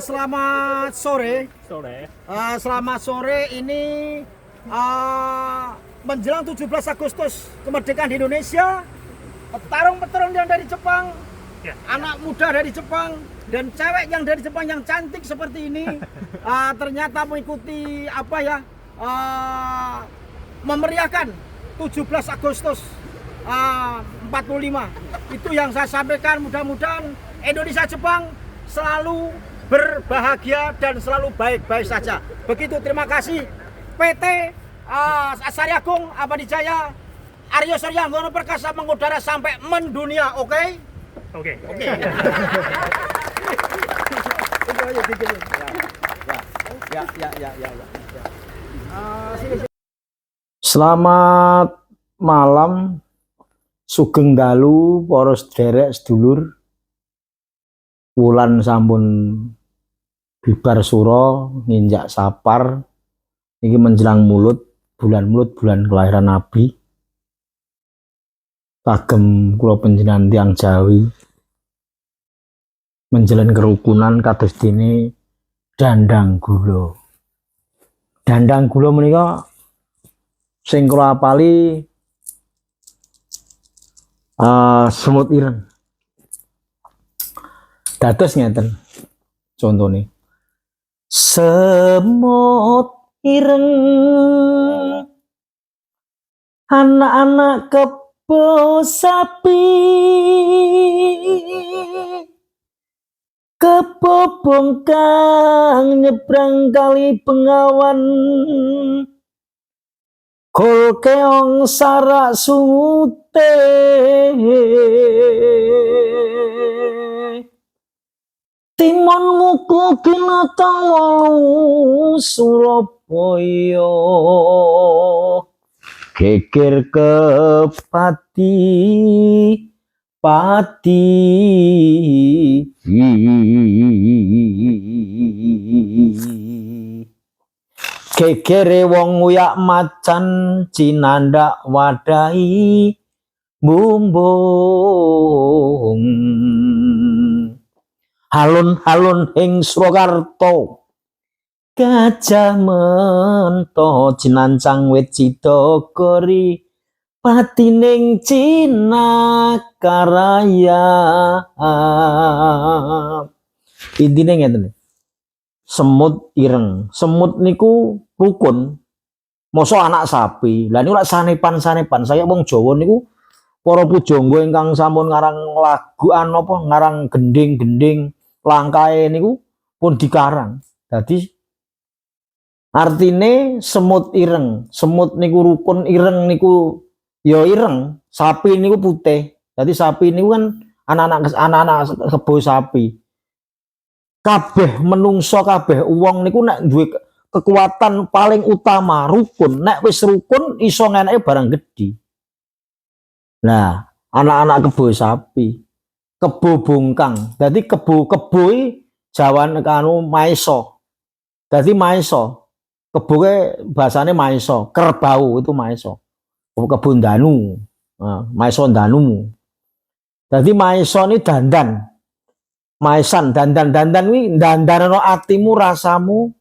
Selamat sore. Selamat sore ini menjelang 17 Agustus kemerdekaan di Indonesia. Petarung-petarung yang dari Jepang, anak muda dari Jepang, dan cewek yang dari Jepang yang cantik seperti ini ternyata mengikuti memeriahkan 17 Agustus 45. Itu yang saya sampaikan. Mudah-mudahan Indonesia Jepang selalu berbahagia dan selalu baik-baik saja. Begitu, terima kasih PT Sari Agung Abadijaya Aryo Suryangono Perkasa mengudara sampai mendunia. Oke. Selamat malam, sugeng dalu, poros derek sedulur. Wulan sampun bibar suro, nginjak sapar. Ini menjelang bulan kelahiran Nabi. Kagem kula panjenengan tiyang Jawi menjalin kerukunan kados dene dandang gula. Dandang gula menika sing kula apali semut ireng. Dados ngeten contone. Semut ireng anak-anak kebo sapi, kebo bongkang nyebrang kali Bengawan, kol keong sarak sute, timun muku binatang walu Surabaya, geger ke pati gegere wong nguyak macan cinandak wadahi bumbung halun-halun ing Surakarta gajah mento cinancang wit cidogori patining Cina Karaya. Intine ngeten. Semut ireng. Semut niku rukun. Mosok anak sapi. Lah niku lak sanepan-sanepan. Saya wong Jawa niku para pujangga ingkang sampun ngarang lagu ngarang gending-gending langkae niku pun dikarang. Dadi artine semut ireng. Semut niku rukun, ireng niku ya ireng, sapi niku putih. Jadi sapi niku kan anak-anak kebo sapi. Kabeh menungso, kabeh wong niku nek duwe kekuatan paling utama rukun. Nek wis rukun iso ngeneke barang gedhi. Nah, anak-anak kebo sapi, kebo bongkang. Jadi kebo Jawan kanu maeso. Jadi maeso. Keboke bahasane maeso, kerbau itu maeso. Kebun danu, maeso danu. Jadi maeso ini dandan, maesan dandan ini dandanano atimu, rasamu,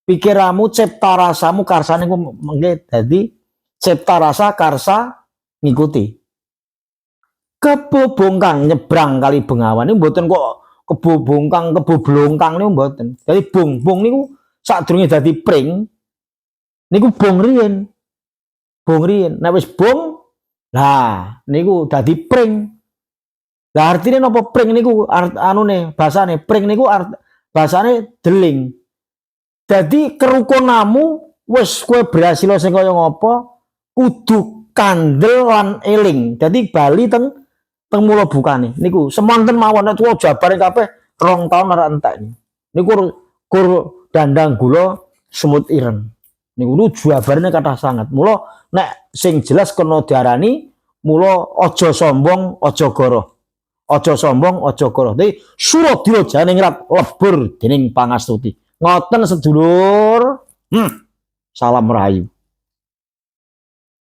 pikiramu, cipta rasamu, karsane ku mengke. Jadi cipta rasa karsa ngikuti. Kebo bongkang nyebrang kali Bengawan ini mboten kok kebo bongkang, kebo blongkang niku mboten. Jadi bong niku sadurunge dadi pring niku bong riyen. Nek wis bong, lah niku dadi pring. Lah artine napa pring niku basane pring niku basane deling. Dadi kerukunamu wis kowe berhasil sing kaya ngapa kudu kandel lan eling. Dadi bali teng mula bukane niku semonten mawon nek tuwa jabare kabeh 2 taun ora entek. Niku kur dandang gula semut ireng. Niku jabarane kathah sangat. Mula nek sing jelas kena diarani mula aja sombong, aja goroh. Aja sombong, aja goroh. Dadi Suradila Janingrat lebur dening pangastuti. Ngoten sedulur. Salam rahayu.